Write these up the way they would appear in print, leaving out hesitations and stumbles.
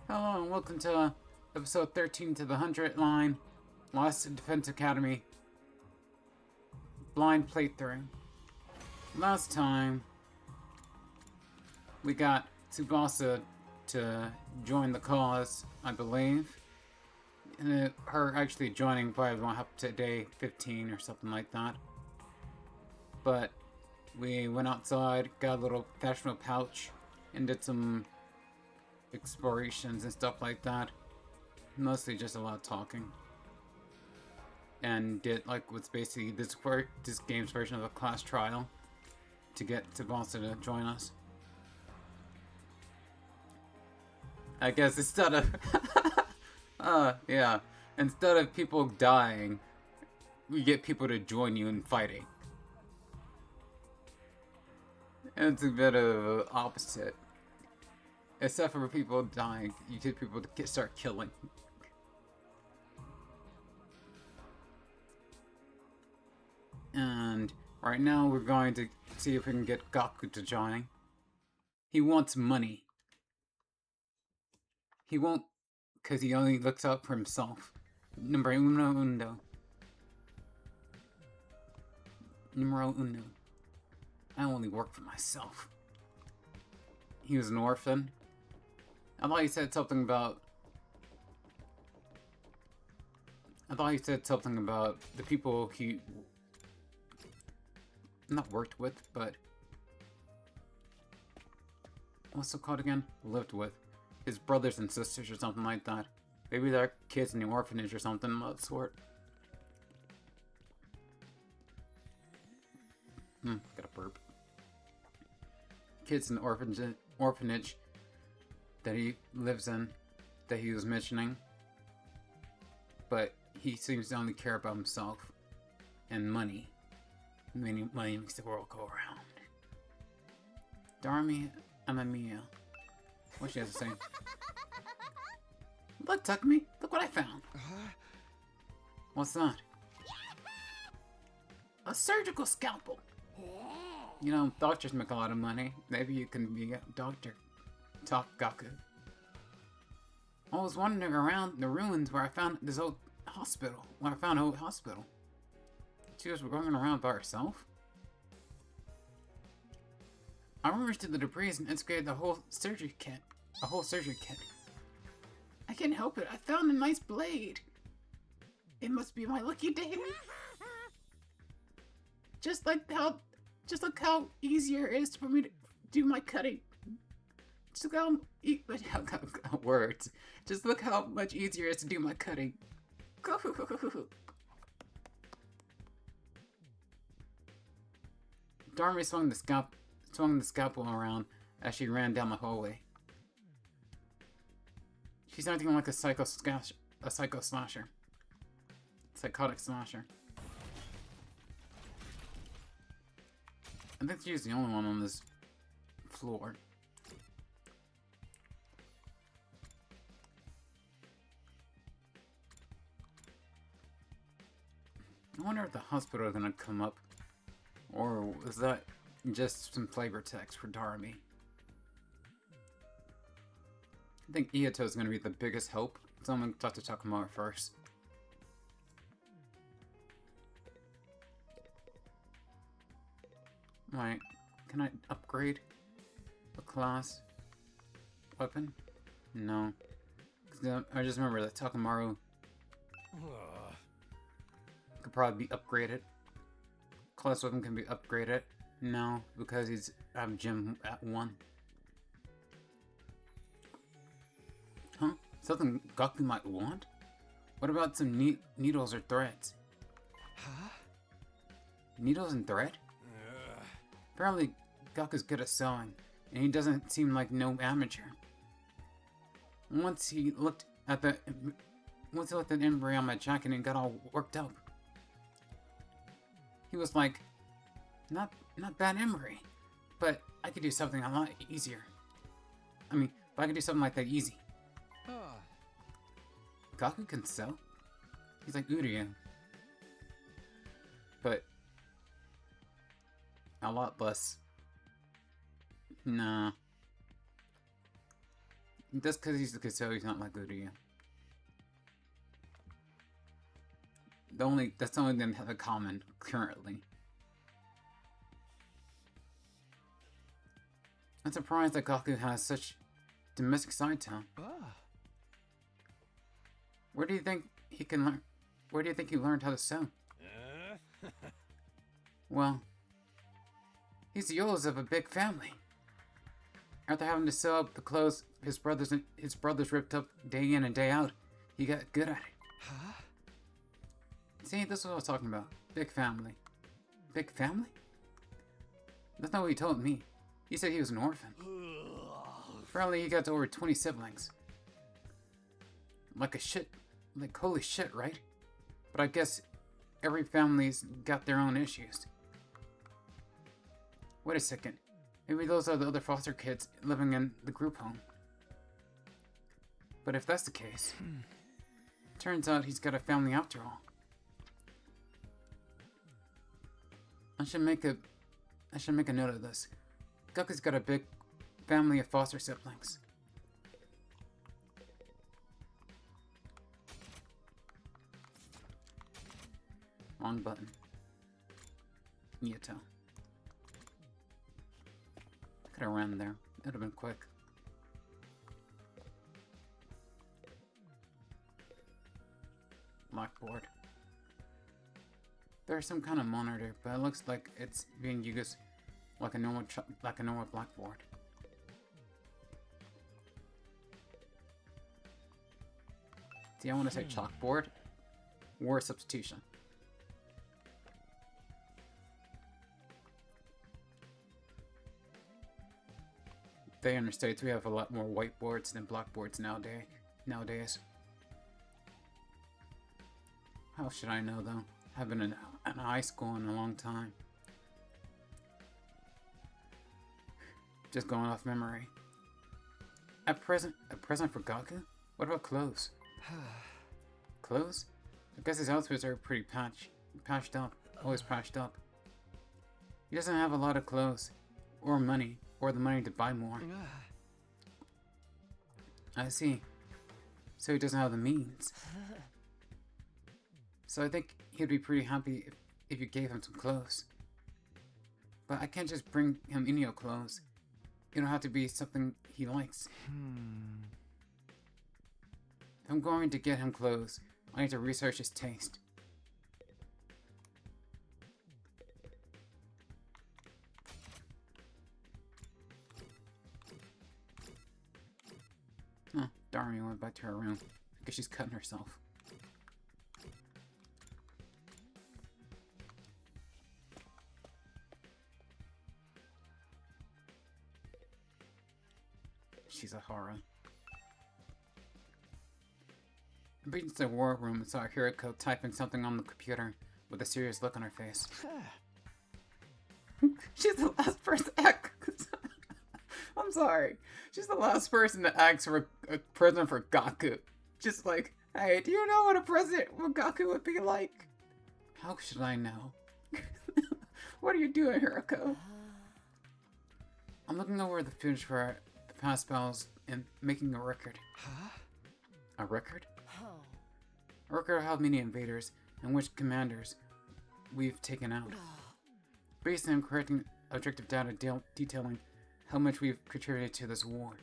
Hello and welcome to episode 13 to the 100 line, Lost in Defense Academy, blind playthrough. Last time, we got Tsubasa to join the cause, I believe. And her actually joining probably went up to day 15 or something like that. But we went outside, got a little fashionable pouch, and did some explorations and stuff like that. Mostly just a lot of talking. And did like what's basically this game's version of a class trial to get Tsubasa to join us. I guess instead of instead of people dying, we get people to join you in fighting. And it's a bit of the opposite. Except for people dying, you get people to start killing. And right now we're going to see if we can get Gaku to join. He wants money. He won't, because he only looks out for himself. Numero uno. Numero uno. I only work for myself. He was an orphan. I thought he said something about the people he not worked with, but what's it called again? Lived with. His brothers and sisters or something like that. Maybe they're kids in the orphanage or something of that sort. Got a burp. Kids in the orphanage that he lives in, that he was mentioning. But he seems to only care about himself and money. Money makes the world go around. Darmi Amamiya. What she has to say? Look, Takumi, look what I found. What's that? A surgical scalpel. You know, doctors make a lot of money. Maybe you can be a doctor. Talk Gaku. I was wandering around the ruins where I found this old hospital. She was going around by herself. I rummaged through the debris and excavated a whole surgery kit. I can't help it. I found a nice blade. It must be my lucky day. Just look how easier it is for me to do my cutting. Just look how words. Just look how much easier it is to do my cutting. Darmi swung the scalpel around as she ran down the hallway. She's acting like a psychotic slasher. I think she's the only one on this floor. I wonder if the hospital is gonna come up, or is that just some flavor text for Darmi? I think Iato is gonna be the biggest help, so I'm gonna talk to Takamaru first. Right, can I upgrade a class weapon? No. I just remember that Takamaru could probably be upgraded. Class weapon can be upgraded. No, because he's out of gym at 1. Huh? Something Gaku might want? What about some needles or threads? Huh? Needles and thread? Apparently, Gaku's good at sewing, and he doesn't seem like no amateur. Once he looked at the embry on my jacket and got all worked up. He was like, not bad embry, but I could do something a lot easier. But I could do something like that easy. Gaku can sew? He's like Uryu. But a lot less. Nah. That's because he's the Kiso, he's not like good to you. That's the only thing they have in common currently. I'm surprised that Gaku has such domestic side to him. Where do you think he can learn? Where do you think he learned how to sew? Well, he's the oldest of a big family. After having to sew up the clothes his brothers ripped up day in and day out, he got good at it. Huh? See, this is what I was talking about. Big family. Big family? That's not what he told me. He said he was an orphan. Apparently he got over 20 siblings. Like holy shit, right? But I guess every family's got their own issues. Wait a second. Maybe those are the other foster kids living in the group home. But if that's the case, turns out he's got a family after all. I should make a note of this. Gaku's got a big family of foster siblings. Wrong button. Yato. Could have ran there. It would have been quick. Blackboard. There's some kind of monitor, but it looks like it's being used like a normal blackboard. See, I want to say chalkboard. Word substitution. They in the States, we have a lot more whiteboards than blackboards nowadays. How should I know though? I've been in high school in a long time. Just going off memory. A present for Gaku? What about clothes? Clothes? I guess his outfits are pretty patched up. Always patched up. He doesn't have a lot of clothes, or money, or the money to buy more. I see. So he doesn't have the means. So I think he'd be pretty happy if you gave him some clothes. But I can't just bring him any old clothes. It'll have to be something he likes. If I'm going to get him clothes, I need to research his taste. Huh, Darmy went back to her room. I guess she's cutting herself. She's a horror. I reached into the war room and saw Hiroko typing something on the computer with a serious look on her face. She's the last person to ask. I'm sorry. She's the last person to ask for a present for Gaku. Just like, hey, do you know what what Gaku would be like? How should I know? What are you doing, Hiroko? I'm looking over the footage for the past battles and making a record. Huh? A record? A record of how many invaders and which commanders we've taken out. Based on correcting objective data detailing how much we've contributed to this war.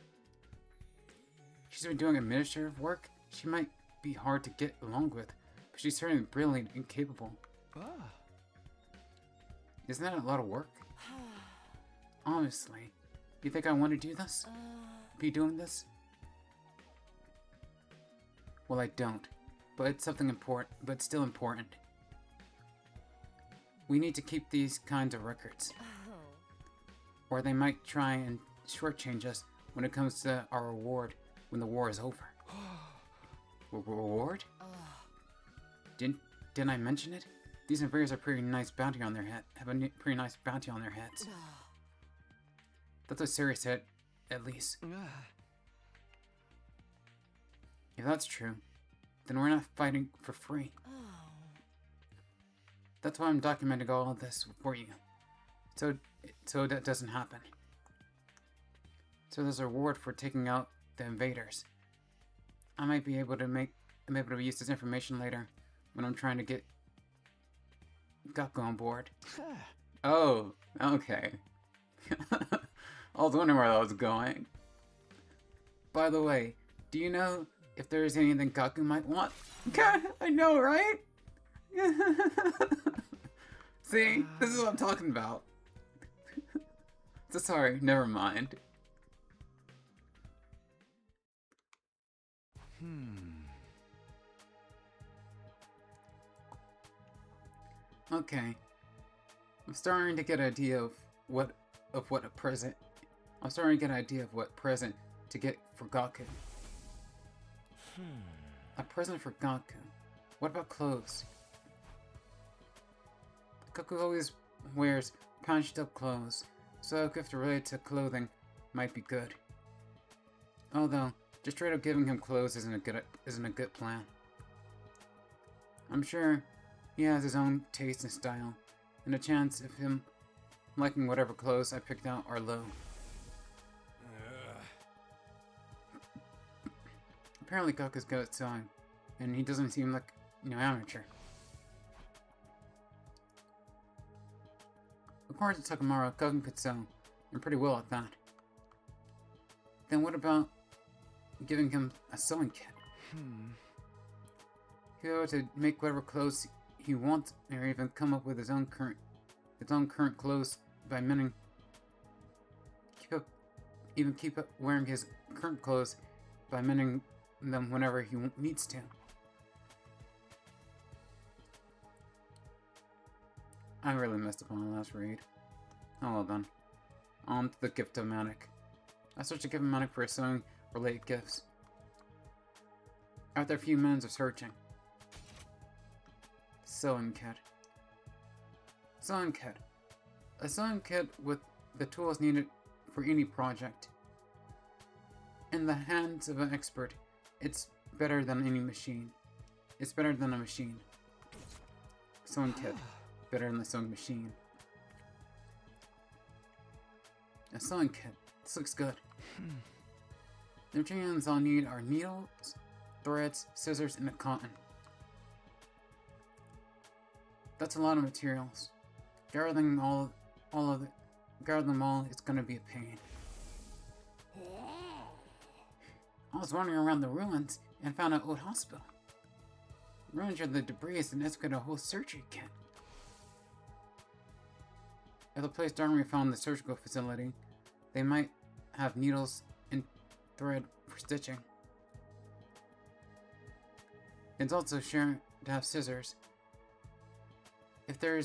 She's been doing administrative work. She might be hard to get along with, but she's certainly brilliant and capable. Isn't that a lot of work? Honestly, you think I want to do this? Be doing this? Well, I don't. But it's something important, but still important. We need to keep these kinds of records. Or they might try and shortchange us when it comes to our reward when the war is over. Reward? Didn't I mention it? These invaders are pretty nice bounty on their head. Have a pretty nice bounty on their heads. That's what Siri said, at least. If that's true, then we're not fighting for free. That's why I'm documenting all of this for you. So that doesn't happen. So there's a reward for taking out the invaders. I might be able to use this information later when I'm trying to get Gaku on board. Oh, okay. I was wondering where that was going. By the way, do you know if there is anything Gaku might want? I know, right? See, this is what I'm talking about. So sorry, never mind. Okay. I'm starting to get an idea of what a present. I'm starting to get an idea of what present to get for Gaku. A present for Gaku. What about clothes? Gaku always wears punched up clothes, so a gift related to clothing might be good. Although, just straight up giving him clothes isn't a good plan. I'm sure he has his own taste and style, and the chance of him liking whatever clothes I picked out are low. Apparently Gaku's good at sewing, and he doesn't seem like, amateur. According to Takamaru, Gaku could sew, and pretty well at that. Then what about giving him a sewing kit? He'll be able to make whatever clothes he wants, or even come up with his own current clothes by mending. Keep up wearing his current clothes by mending them whenever he needs to. I really messed up on the last read. Oh well then. On to the gift-o-matic. I searched the gift-o-matic for sewing-related gifts. After a few minutes of searching. Sewing kit. Sewing kit. A sewing kit with the tools needed for any project. In the hands of an expert, it's better than any machine. It's better than a machine. Sewing kit. Better than the sewing machine. A sewing kit. This looks good. The materials I'll need are needles, threads, scissors, and a cotton. That's a lot of materials. Gathering them all is gonna be a pain. I was wandering around the ruins and found an old hospital. Ruins are the debris and excavated a whole surgery kit. At the place Darnry found the surgical facility, they might have needles and thread for stitching. It's also sure to have scissors. If there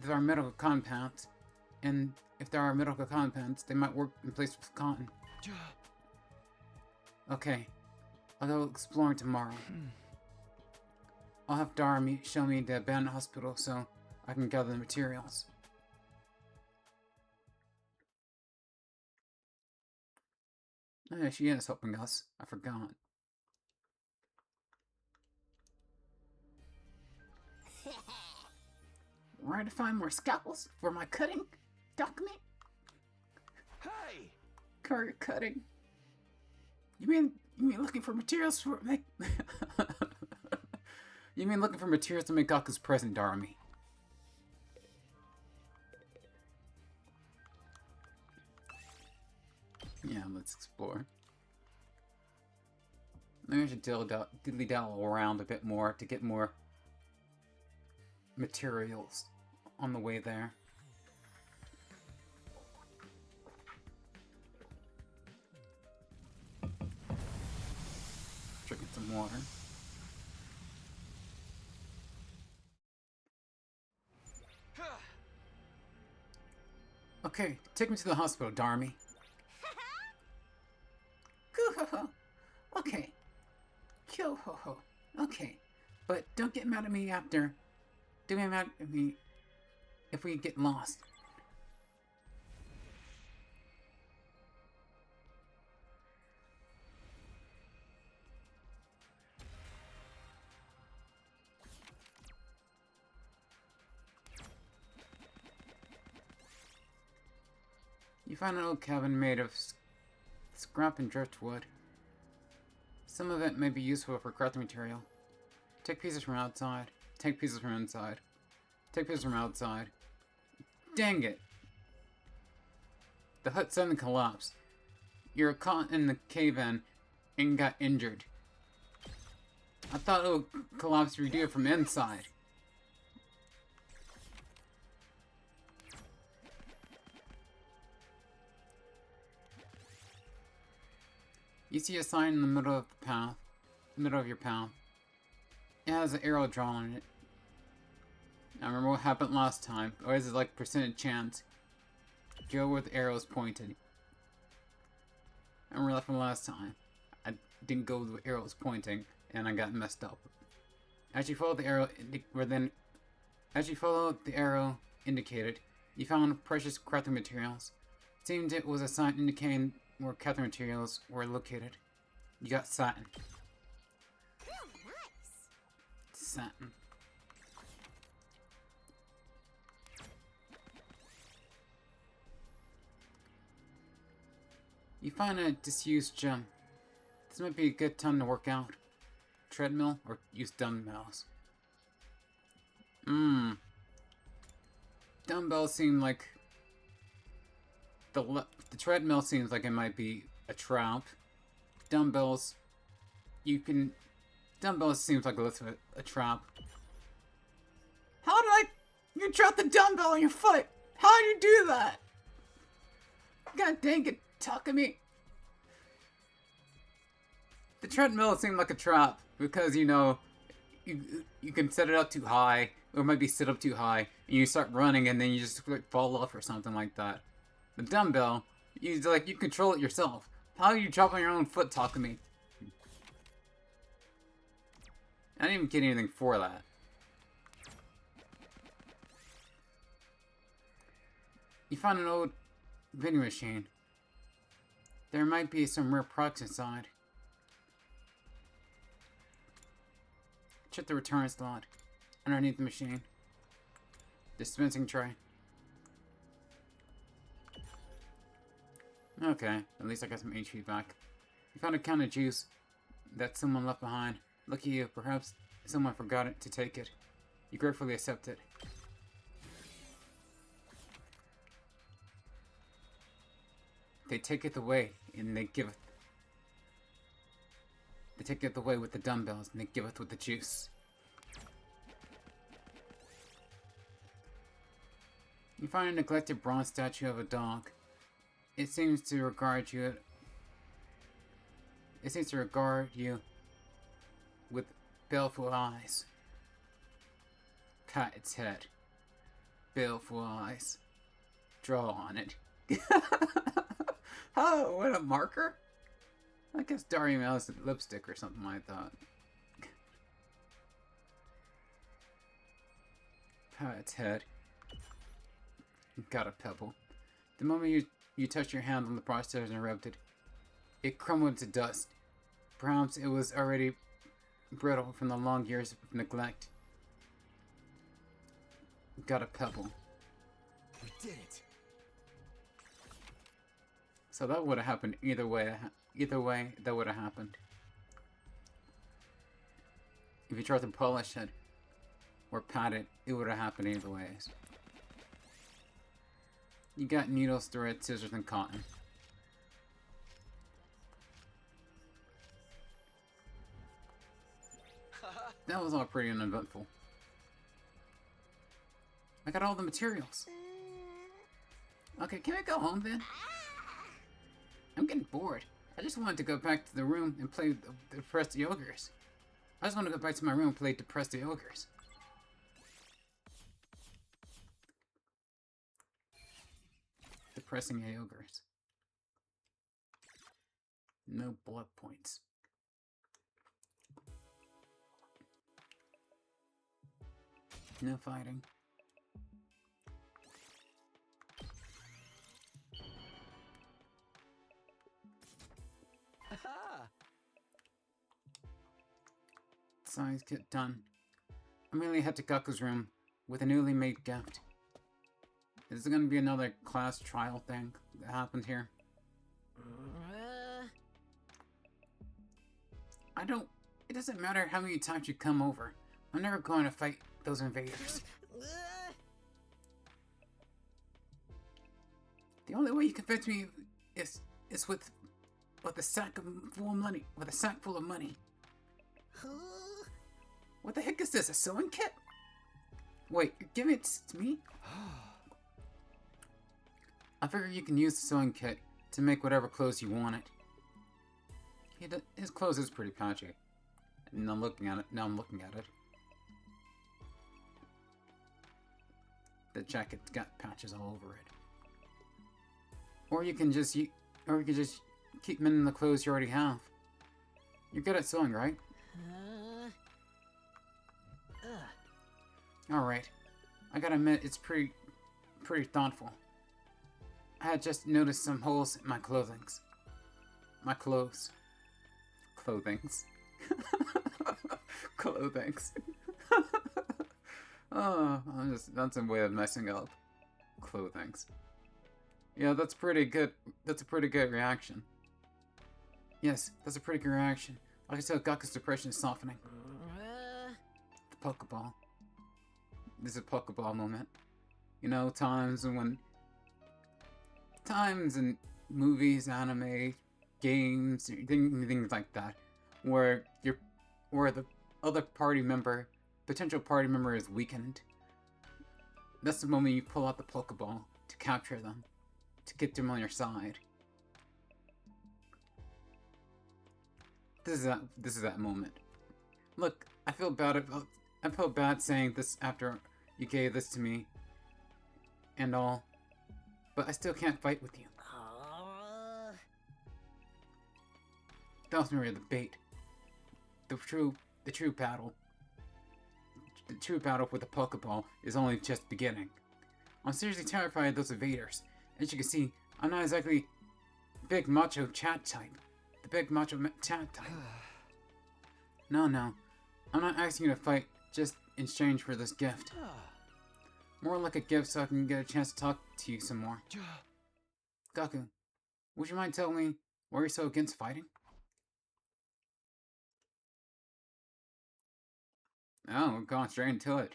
are medical compounds, they might work in place with cotton. Okay, I'll go exploring tomorrow. I'll have Dara show me the abandoned hospital so I can gather the materials. Oh, yeah, she is helping us. I forgot. Where to find more scalpels for my cutting document? Hey! Career cutting. You mean looking for materials for make? You mean looking for materials to make Gaku's present, Darami? Yeah, let's explore. Maybe I should dilly-dally around a bit more to get more materials on the way there. Drinking some water. Okay, take me to the hospital, Darmy. Okay. Kyo-ho-ho. Okay. But don't get mad at me after. Don't get mad at me if we get lost. You find an old cabin made of scrap and driftwood. Some of it may be useful for crafting material. Take pieces from outside. Take pieces from inside. Take pieces from outside. Dang it! The hut suddenly collapsed. You were caught in the cave-in and got injured. I thought it would collapse if you do it from inside. You see a sign in the middle of the path, your path. It has an arrow drawn on it. I remember what happened last time. Always is like percentage chance. Go where the arrow is pointed. I remember that from last time. I didn't go where the arrow was pointing, and I got messed up. As you follow the arrow, indicated, you found precious crafting materials. It seemed it was a sign indicating where crafting materials were located. You got satin. Satin. You find a disused gem. This might be a good time to work out. Treadmill or use dumbbells. Dumbbells seem like the treadmill seems like it might be a trap. Dumbbells seems like a trap. How did you drop the dumbbell on your foot? How did you do that? God dang it, Takumi. The treadmill seemed like a trap because, you know, you can set it up too high, or it might be set up too high, and you start running and then you just like fall off or something like that. The dumbbell, you control it yourself. How do you drop on your own foot, Takumi? I didn't even get anything for that. You found an old vending machine. There might be some rare products inside. Check the return slot. Underneath the machine. Dispensing tray. Okay, at least I got some HP back. You found a can of juice that someone left behind. Lucky you, perhaps someone forgot it to take it. You gratefully accept it. They take it away and they give it. They take it away with the dumbbells and they give it with the juice. You find a neglected bronze statue of a dog. It seems to regard you. It seems to regard you with baleful eyes. Pat its head. Baleful eyes. Draw on it. Oh, what a marker? I guess Dario has lipstick or something like that. Pat its head. Got a pebble. The moment you touched your hand on the processor and rubbed it, it crumbled to dust. Perhaps it was already brittle from the long years of neglect. Got a pebble. We did it. So that would have happened either way. Either way, that would have happened. If you tried to polish it or pat it, it would have happened either ways. You got needles, thread, scissors, and cotton. That was all pretty uneventful. I got all the materials. Okay, can I go home then? I'm getting bored. I just wanted to go back to the room and play Depress the Ogres. I just want to go back to my room and play Depress the Ogres. Depressing the Ogres. No blood points. No fighting. Science get done. I immediately head to Gaku's room with a newly made gift. Is there going to be another class trial thing that happened here? It doesn't matter how many times you come over. I'm never going to fight those invaders. The only way you convince me is with a sack full of money. With a sack full of money. What the heck is this? A sewing kit? Wait, you're giving it to me? I figure you can use the sewing kit to make whatever clothes you wanted. His clothes is pretty patchy. And I'm looking at it. Now I'm looking at it. The jacket's got patches all over it. Or you can just keep mending the clothes you already have. You're good at sewing, right? Alright. I gotta admit, it's pretty thoughtful. I had just noticed some holes in my clothings. My clothes. Clothings. Clothings. Oh, that's a way of messing up. Clothings. Yeah, that's pretty good. That's a pretty good reaction. Yes, that's a pretty good reaction. I can tell Gaku's depression is softening. The Pokeball. This is a Pokeball moment. You know, times in movies, anime, games, things like that, where the other potential party member is weakened. That's the moment you pull out the Pokeball to capture them, to get them on your side. This is that moment. Look, I feel bad saying this after you gave this to me and all, but I still can't fight with you. That was merely the bait. The true battle. The true battle with the Pokeball is only just beginning. I'm seriously terrified of those invaders. As you can see, I'm not exactly big macho chat type. The big macho chat type. No. I'm not asking you to fight just in exchange for this gift. More like a gift so I can get a chance to talk to you some more. Gaku, would you mind telling me why you're so against fighting? Oh, we're going straight into it.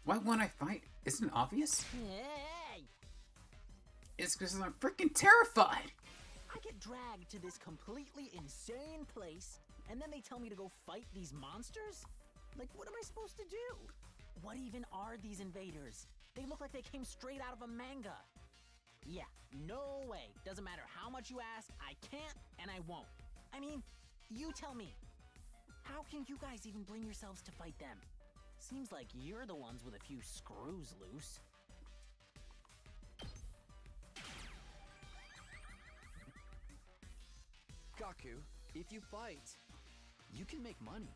Why won't I fight? Isn't it obvious? Hey! It's because I'm freaking terrified! I get dragged to this completely insane place, and then they tell me to go fight these monsters? Like, what am I supposed to do? What even are these invaders? They look like they came straight out of a manga. Yeah, no way. Doesn't matter how much you ask, I can't and I won't. I mean, you tell me. How can you guys even bring yourselves to fight them? Seems like you're the ones with a few screws loose. Gaku, if you fight, you can make money.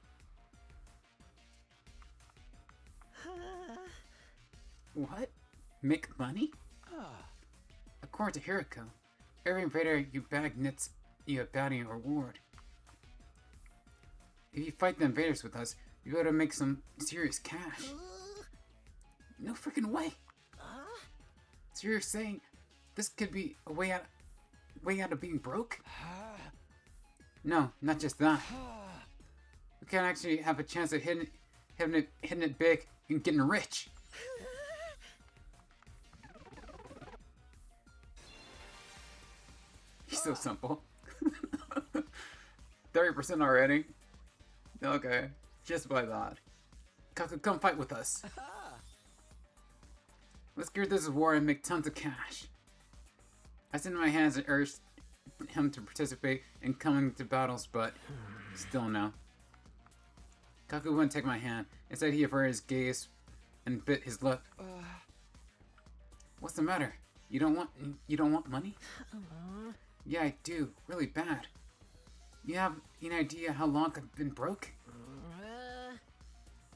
What? Make money? According to Hiroko, every invader you bag nets you a bounty or reward. If you fight the invaders with us, you're going to make some serious cash. No freaking way. So you're saying this could be a way out of being broke? No, not just that. We can actually have a chance of hitting it big and getting rich. He's so simple. 30% already? Okay, just by that. Gaku, come fight with us. Let's gear this war and make tons of cash. I extended my hands and urged him to participate in coming to battles, but still no. Gaku wouldn't take my hand. Instead, he averted his gaze and bit his lip. What's the matter? You don't want money? Yeah, I do. Really bad. You have any idea how long I've been broke?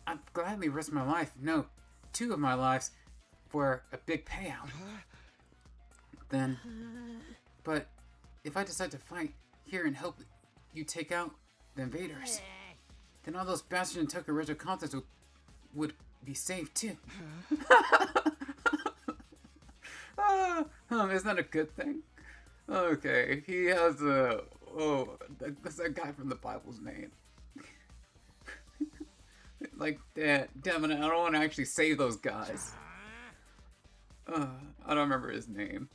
I'd gladly risk my life, no, 2 of my lives, for a big payout. Then, but if I decide to fight here and help you take out the invaders, then all those bastards in Tokyo original contest would be saved too. Is that a good thing? Okay, he has a... Oh, that's that guy from the Bible's name. Like, damn it, I don't want to actually say those guys. I don't remember his name.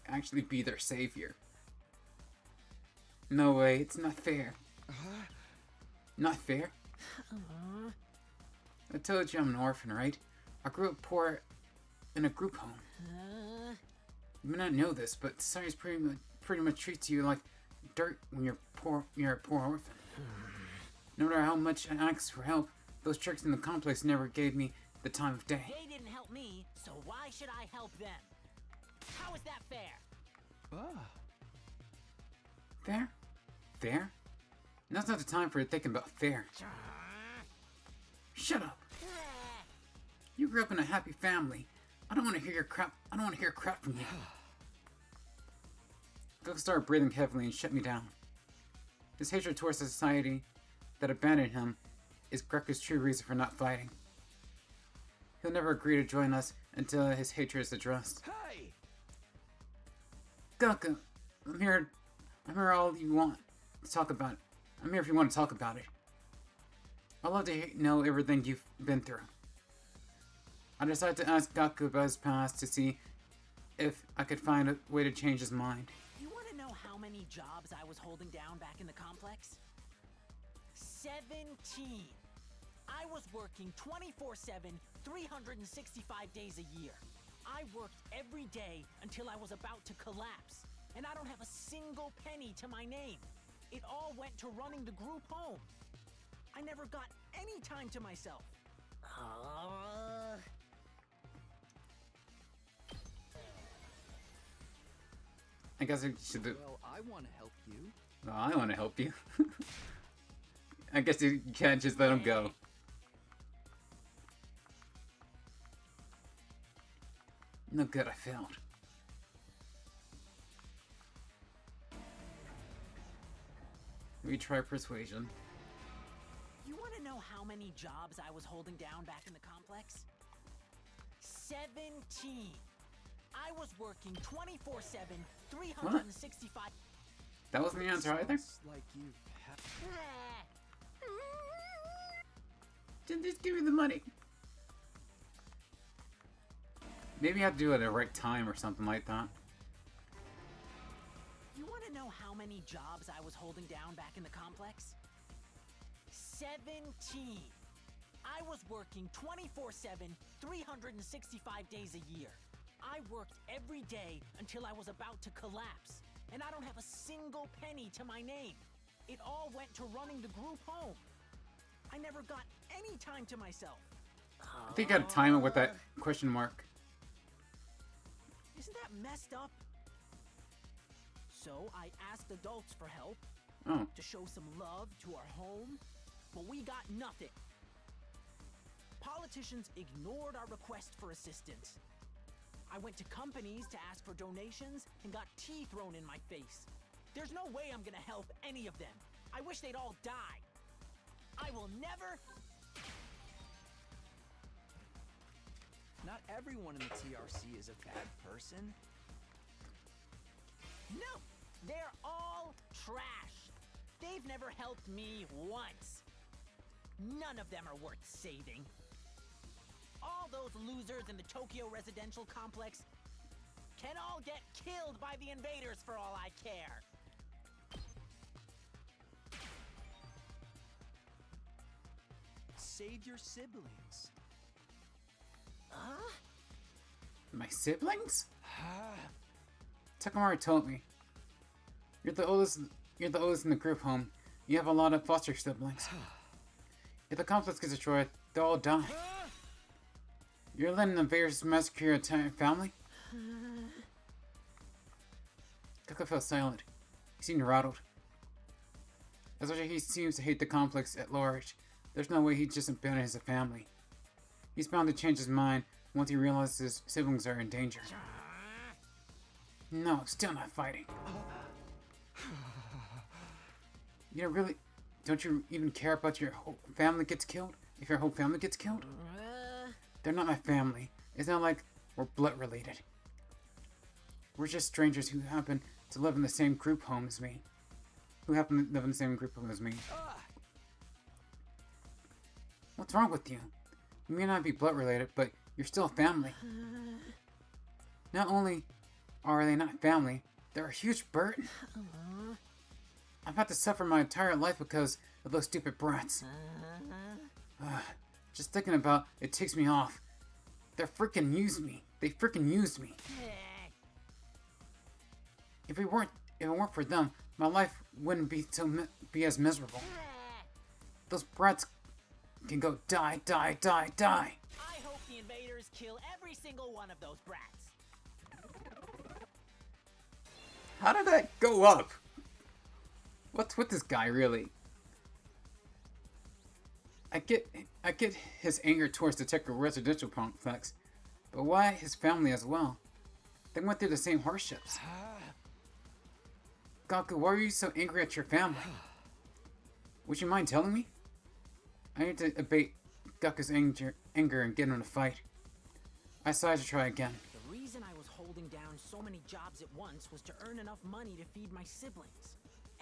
Actually be their savior. No way, it's not fair. Not fair? I told you I'm an orphan, right? I grew up poor in a group home. You may not know this, but society pretty much treats you like dirt when you're poor. You're a poor orphan. No matter how much I asked for help, those jerks in the complex never gave me the time of day. They didn't help me, so why should I help them? How is that fair? Fair? Fair? Now's not the time for thinking about fair. Shut up. You grew up in a happy family. I don't want to hear your crap. I don't want to hear crap from you. Gaku started breathing heavily and shut me down. His hatred towards the society that abandoned him is Gaku's true reason for not fighting. He'll never agree to join us until his hatred is addressed. Hey! Gaku, I'm here all you want to talk about it. I'm here if you want to talk about it. I'd love to know everything you've been through. I decided to ask Gaku about his past to see if I could find a way to change his mind. You want to know how many jobs I was holding down back in the complex? 17. I was working 24/7, 365 days a year. I worked every day until I was about to collapse, and I don't have a single penny to my name. It all went to running the group home. I never got any time to myself. I guess I should do. Well, I want to help you. Well, I want to help you. I guess you can't just let him go. No good, I failed. Retry persuasion. You want to know how many jobs I was holding down back in the complex? 17. I was working 24/7, 365. That wasn't the answer either? Sounds like you've had... Just give me the money. Maybe I have to do it at the right time or something like that. You want to know how many jobs I was holding down back in the complex? 17. I was working 24/7, 365 days a year. I worked every day until I was about to collapse, and I don't have a single penny to my name. It all went to running the group home. I never got any time to myself. I think I gotta time it with that question mark. Isn't that messed up? So I asked adults for help, Oh. to show some love to our home, but we got nothing. Politicians ignored our request for assistance. I went to companies to ask for donations and got tea thrown in my face. There's no way I'm gonna help any of them. I wish they'd all die. I will never... Not everyone in the TRC is a bad person. No! They're all trash. They've never helped me once. None of them are worth saving. All those losers in the Tokyo residential complex can all get killed by the invaders for all I care. Save your siblings. Huh? My siblings? Takamori told me. You're the oldest in the group home. You have a lot of foster siblings. If the complex gets destroyed, they'll all die. You're letting the invaders massacre your entire family? Gaku fell silent. He seemed rattled. As much as he seems to hate the complex at large, there's no way he'd just abandon his family. He's bound to change his mind once he realizes his siblings are in danger. No, still not fighting. You know, really, don't you even care about your whole family gets killed? If your whole family gets killed? They're not my family. It's not like we're blood related. We're just strangers who happen to live in the same group home as me. Who happen to live in the same group home as me. What's wrong with you? You may not be blood related, but you're still a family. Not only are they not family, they're a huge burden. I've had to suffer my entire life because of those stupid brats. Just thinking about it takes me off. They freaking used me. They freaking used me. If it weren't for them, my life wouldn't be as miserable. Those brats can go die, die, die, die. I hope the invaders kill every single one of those brats. How did that go up? What's with this guy, really? I get his anger towards the Tech residential complex, but why his family as well? They went through the same hardships. Gaku, why are you so angry at your family? Would you mind telling me? I need to abate Gaku's anger and get him to fight. I decided to try again. The reason I was holding down so many jobs at once was to earn enough money to feed my siblings.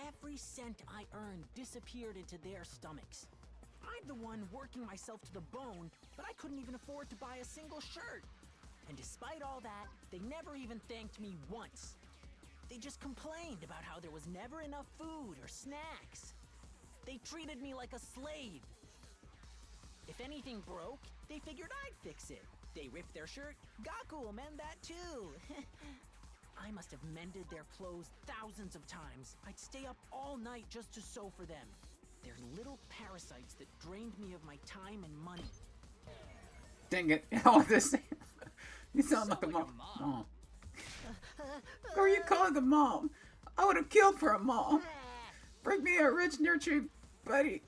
Every cent I earned disappeared into their stomachs. I'm the one working myself to the bone, but I couldn't even afford to buy a single shirt. And despite all that, they never even thanked me once. They just complained about how there was never enough food or snacks. They treated me like a slave. If anything broke, they figured I'd fix it. They ripped their shirt, Gaku will mend that too. I must have mended their clothes thousands of times. I'd stay up all night just to sew for them. They're little parasites that drained me of my time and money. Dang it. Oh, this. You sound like a mom. Who are you calling a mom? I would have killed for a mom. Bring me a rich, nurturing buddy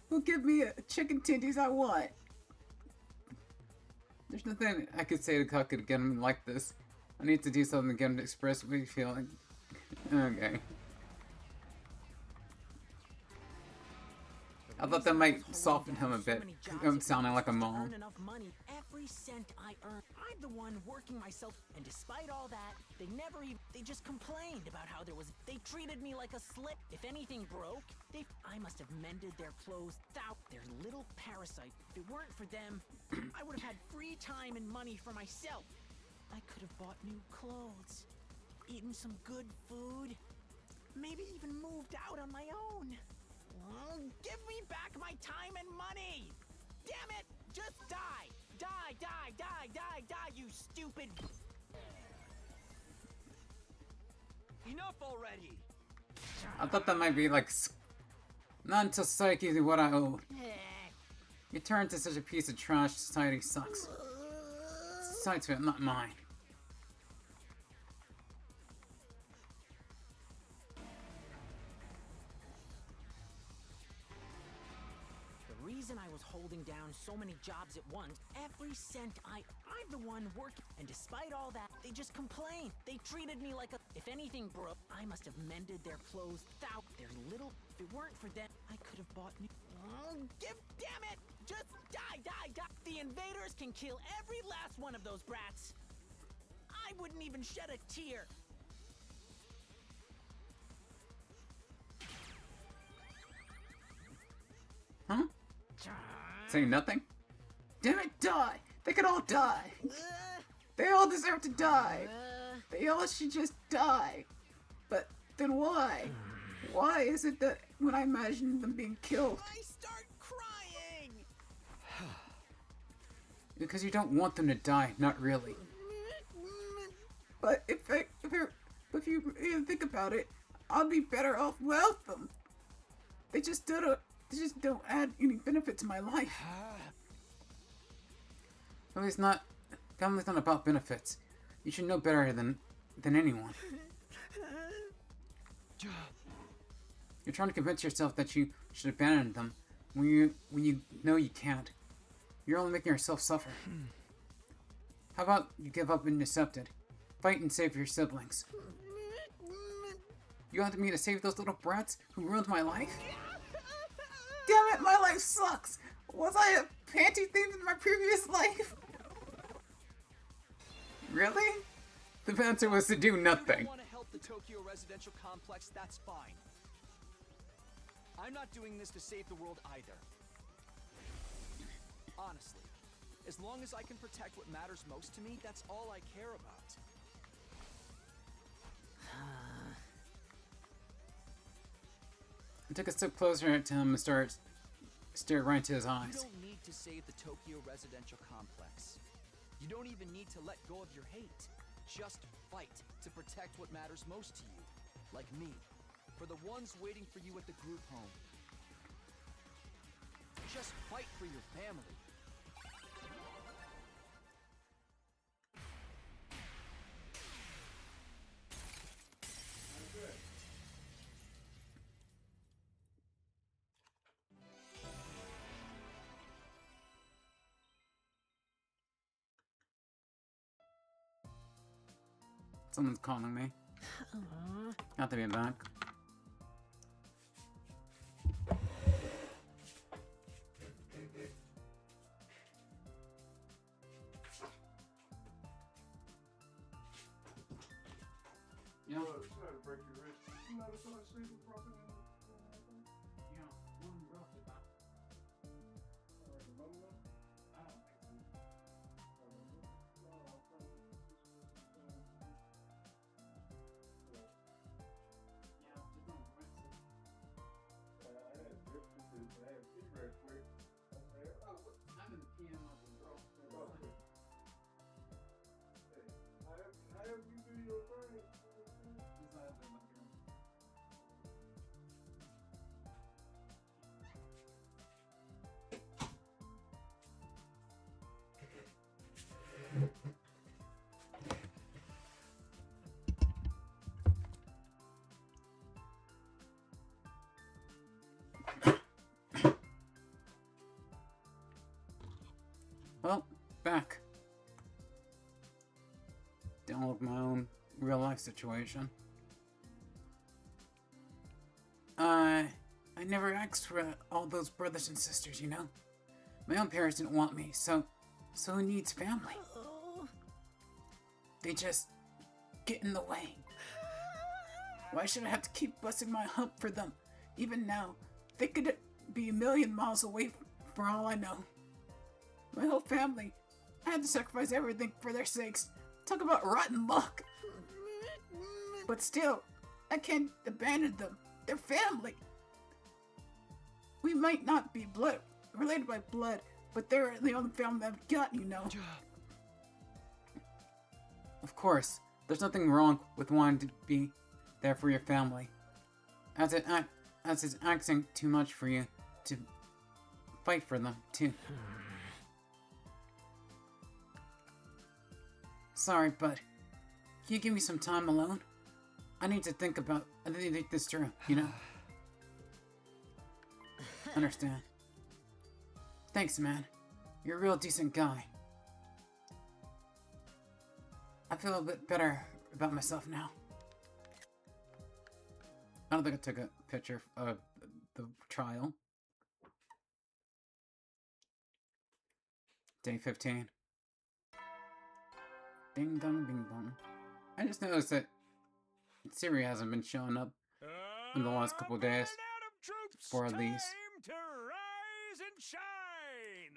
who'll give me a chicken tendies I want. There's nothing I could say to Gaku to get him like this. I need to do something to get him to express what he's feeling. Okay. I thought that might soften him a bit. Him sounding like a mom. Every cent I earned, I'm the one working myself, and despite all that, they just complained about how they treated me like a slip. If anything broke, I must have mended their clothes. They're little parasites. If it weren't for them, I would have had free time and money for myself. I could have bought new clothes, eaten some good food, maybe even moved out on my own. Oh, give me back my time and money! Damn it! Just die! Die, die, die, die, die, you stupid... Enough already! I thought that might be like... Not until society gives you what I owe. You turn into such a piece of trash, society sucks. Society's fault, not mine. The reason I was holding down so many jobs at once, every cent I'm the one working, and despite all that, they just complained. They treated me like a... If anything broke, I must have mended their clothes. They're little... If it weren't for them, I could have bought new... Oh, damn it! Just die, die, die! The invaders can kill every last one of those brats. I wouldn't even shed a tear. Huh? Say nothing? Damn it, die! They could all die! They all deserve to die! They all should just die! But then why? Why is it that when I imagine them being killed... I start crying! Because you don't want them to die, not really. But if you think about it, I'll be better off without them. They just don't add any benefit to my life. Family's not about benefits. You should know better than anyone. You're trying to convince yourself that you should abandon them when you know you can't. You're only making yourself suffer. How about you give up and accept it? Fight and save your siblings. You wanted me to save those little brats who ruined my life? Damn it, my life sucks! Was I panty thieves in my previous life? Really? The answer was to do If nothing. you want to help the Tokyo residential complex, that's fine. I'm not doing this to save the world either. Honestly, as long as I can protect what matters most to me, that's all I care about. I took a step closer to him and stared right into his You eyes. don't need to save the Tokyo residential complex. You don't even need to let go of your hate. Just fight to protect what matters most to you. Like me. For the ones waiting for you at the group home. Just fight for your family. Someone's calling me. Have to be back. Yeah. Well, it's not to break your wrist. You never saw it sleeping properly. Yeah, one roughly about. I don't think so. Yeah, there's no rinses. I had drifted to I had feet right quick. I said, oh, what? I'm in the PM of the girl. Hey, however you do your thing. Inside the bedroom. Well, back. Dealing with my own real life situation. I never asked for all those brothers and sisters, you know? My own parents didn't want me, so who needs family? They just get in the way. Why should I have to keep busting my hump for them? Even now, they could be a million miles away for all I know. My whole family, I had to sacrifice everything for their sakes. Talk about rotten luck. But still, I can't abandon them. They're family. We might not be related by blood, but they're the only family I've got, you know. Of course, there's nothing wrong with wanting to be there for your family. As it's asking too much for you to fight for them, too. Sorry, but can you give me some time alone? I need to think this through, you know? Understand. Thanks, man. You're a real decent guy. I feel a bit better about myself now. I don't think I took a picture of the trial. Day 15. Ding dong, ding dong. I just noticed that Siri hasn't been showing up in the last couple days. For at least. Time to rise and shine!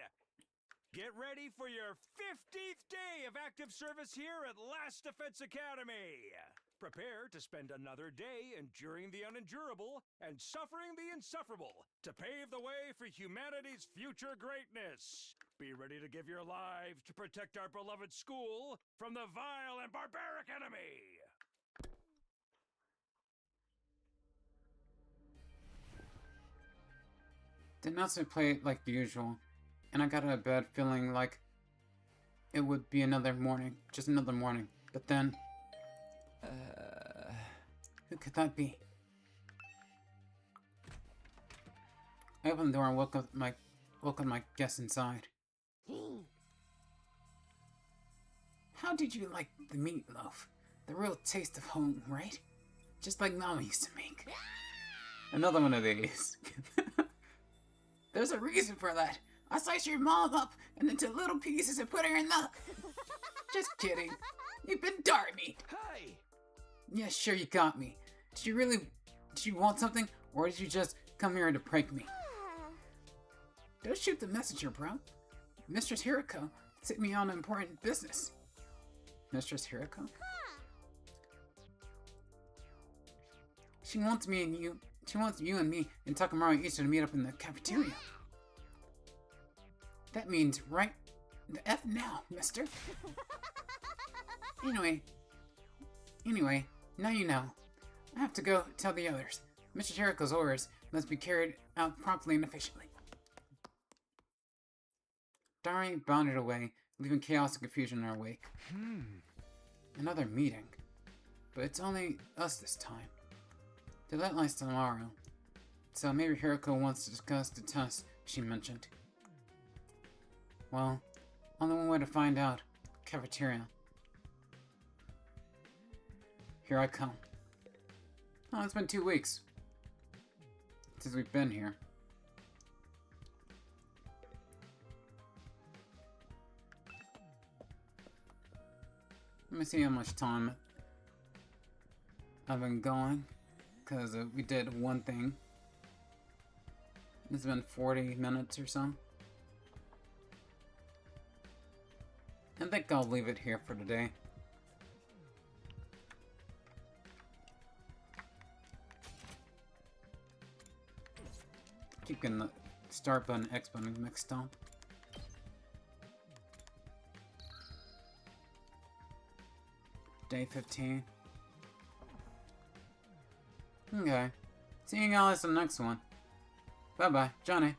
Get ready for your 50th day of active service here at Last Defense Academy. Prepare to spend another day enduring the unendurable and suffering the insufferable to pave the way for humanity's future greatness. Be ready to give your lives to protect our beloved school from the vile and barbaric enemy. The announcement played like usual, and I got out of bed feeling like it would be another morning, just another morning. But then, who could that be? I opened the door and welcomed my guest inside. How did you like the meatloaf? The real taste of home, right? Just like Mama used to make. Another one of these. There's a reason for that. I'll slice your mom up into little pieces and put her in the... Just kidding. You've been darmied. Hey! Yeah, sure, you got me. Did you want something? Or did you just come here to prank me? Don't shoot the messenger, bro. Mistress Hiroko sent me on important business. Mistress Hiroko? She wants you and me and Takamaru Ichi to meet up in the cafeteria. That means right the F now, mister. Anyway, now you know. I have to go tell the others. Mr. Hiroko's orders must be carried out promptly and efficiently. Dari bounded away, leaving chaos and confusion in our wake. Another meeting. But it's only us this time. The deadline's tomorrow. So maybe Hiroko wants to discuss the test she mentioned. Well, only one way to find out. Cafeteria. Here I come. Oh, it's been 2 weeks since we've been here. Let me see how much time I've been going, because we did one thing. It's been 40 minutes or so. I think I'll leave it here for today. Keep getting the start button, X button mixed up. Day 15. Okay. See you guys in the next one. Bye bye, Johnny.